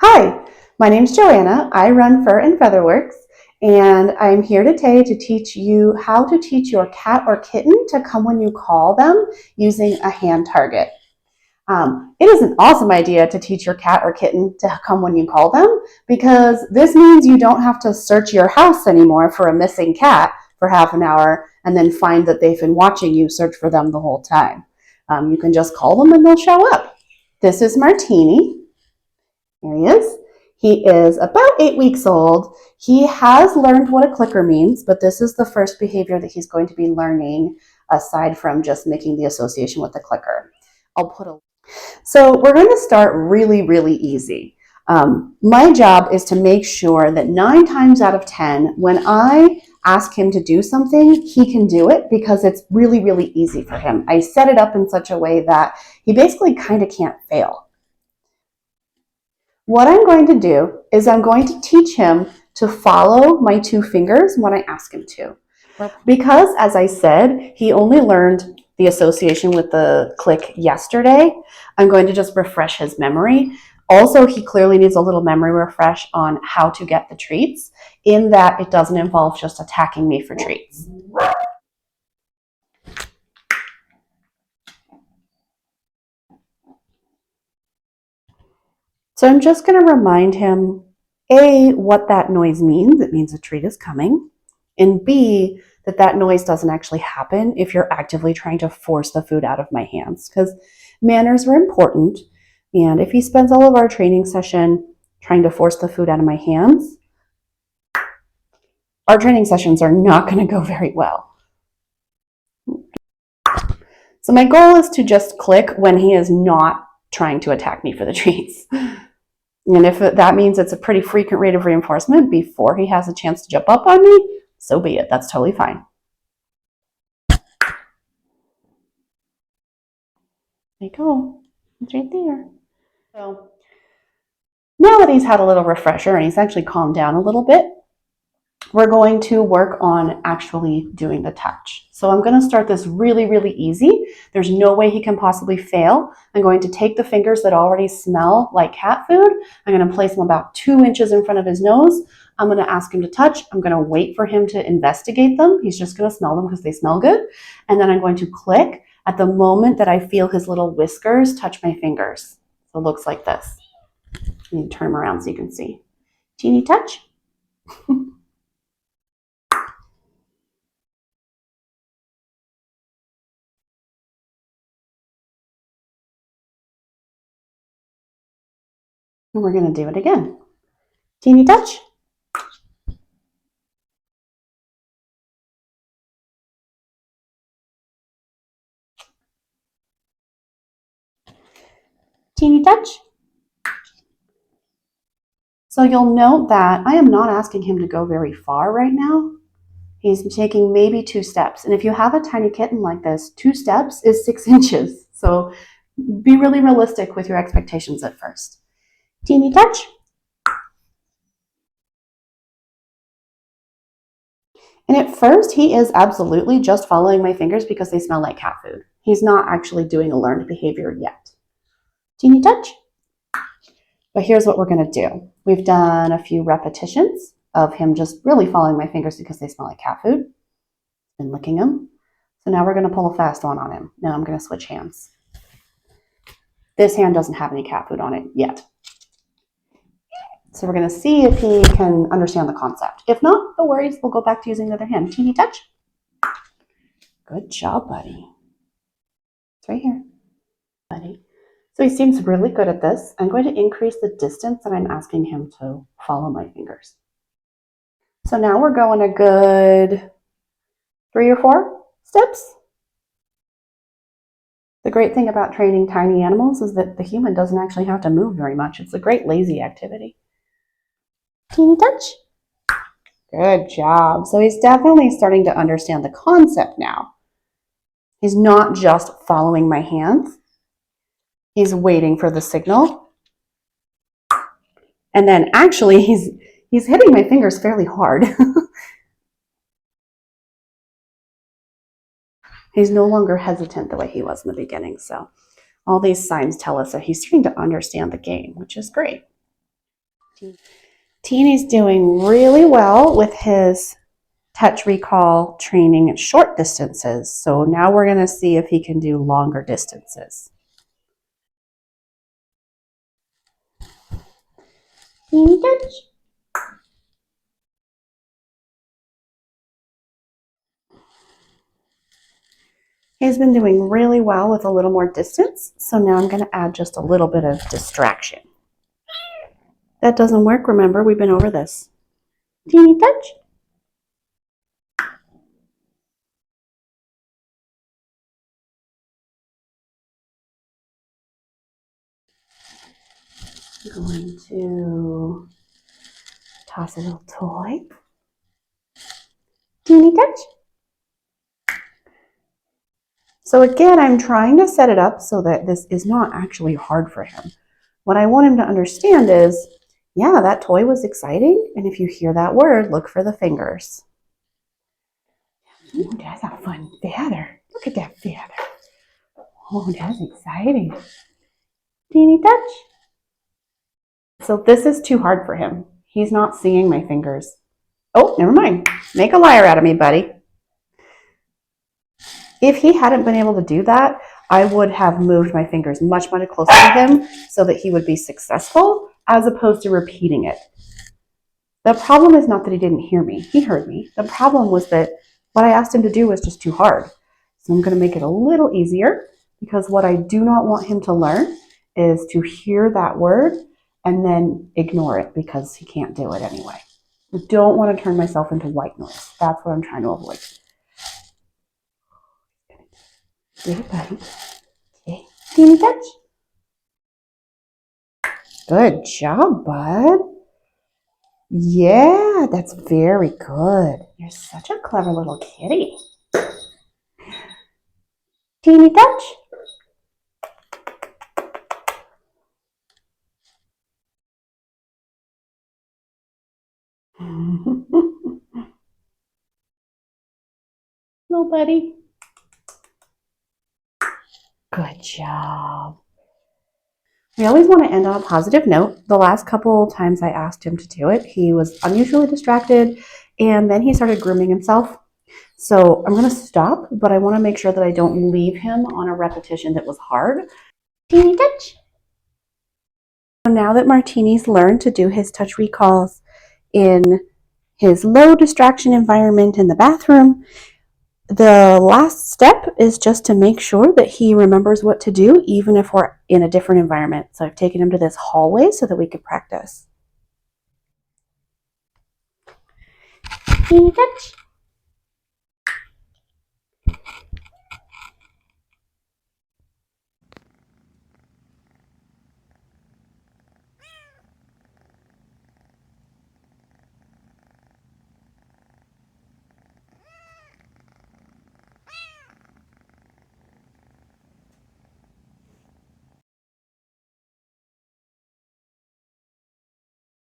Hi, my name's Joanna. I run Fur and Featherworks, and I'm here today to teach you how to teach your cat or kitten to come when you call them using a hand target. It is an awesome idea to teach your cat or kitten to come when you call them because this means you don't have to search your house anymore for a missing cat for half an hour and then find that they've been watching you search for them the whole time. You can just call them and they'll show up. This is Martini. Here he is. He is about 8 weeks old. He has learned what a clicker means, but this is the first behavior that he's going to be learning aside from just making the association with the clicker. So we're going to start really easy. My job is to make sure that 9 times out of 10, when I ask him to do something, he can do it because it's really easy for him. I set it up in such a way that he basically kind of can't fail. What I'm going to do is I'm going to teach him to follow my 2 fingers when I ask him to. Because, as I said, he only learned the association with the click yesterday, I'm going to just refresh his memory. Also, he clearly needs a little memory refresh on how to get the treats, in that it doesn't involve just attacking me for treats. So I'm just going to remind him, A, what that noise means. It means a treat is coming. And B, that noise doesn't actually happen if you're actively trying to force the food out of my hands, because manners are important. And if he spends all of our training session trying to force the food out of my hands, our training sessions are not going to go very well. So my goal is to just click when he is not trying to attack me for the treats. And if that means it's a pretty frequent rate of reinforcement before he has a chance to jump up on me, so be it. That's totally fine. There you go. It's right there. So now that he's had a little refresher and he's actually calmed down a little bit, we're going to work on actually doing the touch. So I'm going to start this really easy. There's no way he can possibly fail. I'm going to take the fingers that already smell like cat food. I'm going to place them about 2 inches in front of his nose. I'm going to ask him to touch. I'm going to wait for him to investigate them. He's just going to smell them because they smell good. And then I'm going to click at the moment that I feel his little whiskers touch my fingers. So it looks like this. You need to turn him around so you can see. Teeny touch. And we're going to do it again. Teeny touch. Teeny touch. So you'll note that I am not asking him to go very far right now. He's taking maybe 2 steps. And if you have a tiny kitten like this, 2 steps is 6 inches. So be really realistic with your expectations at first. Teeny touch. And at first, he is absolutely just following my fingers because they smell like cat food. He's not actually doing a learned behavior yet. Teeny touch. But here's what we're going to do. We've done a few repetitions of him just really following my fingers because they smell like cat food. Been licking them. So now we're going to pull a fast one on him. Now I'm going to switch hands. This hand doesn't have any cat food on it yet. So we're going to see if he can understand the concept. If not, no worries. We'll go back to using the other hand. Teeny touch. Good job, buddy. It's right here, buddy. So he seems really good at this. I'm going to increase the distance that I'm asking him to follow my fingers. So now we're going a good 3 or 4 steps. The great thing about training tiny animals is that the human doesn't actually have to move very much. It's a great lazy activity. Teeny touch. Good job. So he's definitely starting to understand the concept now. He's not just following my hands. He's waiting for the signal. And then actually he's hitting my fingers fairly hard. He's no longer hesitant the way he was in the beginning. So all these signs tell us that he's starting to understand the game, which is great. Teeny's doing really well with his touch recall training at short distances. So now we're going to see if he can do longer distances. Teeny touch. He's been doing really well with a little more distance. So now I'm going to add just a little bit of distraction. That doesn't work. Remember, we've been over this. Teeny touch. I'm going to toss a little toy. Teeny touch. So again, I'm trying to set it up so that this is not actually hard for him. What I want him to understand is, yeah, that toy was exciting, and if you hear that word, look for the fingers. Ooh, that's a fun feather. Look at that feather. Oh, that's exciting. Teeny touch. So this is too hard for him. He's not seeing my fingers. Oh, never mind. Make a liar out of me, buddy. If he hadn't been able to do that, I would have moved my fingers much, much closer to him so that he would be successful as opposed to repeating it. The problem is not that he didn't hear me. He heard me. The problem was that what I asked him to do was just too hard. So I'm going to make it a little easier because what I do not want him to learn is to hear that word and then ignore it because he can't do it anyway. I don't want to turn myself into white noise. That's what I'm trying to avoid. Good, buddy. Okay. Teeny touch. Good job, bud. Yeah, that's very good. You're such a clever little kitty. Teeny touch. Little buddy. Good job. We always want to end on a positive note. The last couple times I asked him to do it, he was unusually distracted and then he started grooming himself. So I'm going to stop, but I want to make sure that I don't leave him on a repetition that was hard. Teeny touch. So now that Martini's learned to do his touch recalls in his low distraction environment in the bathroom, the last step is just to make sure that he remembers what to do, even if we're in a different environment. So I've taken him to this hallway so that we could practice. Teeny touch.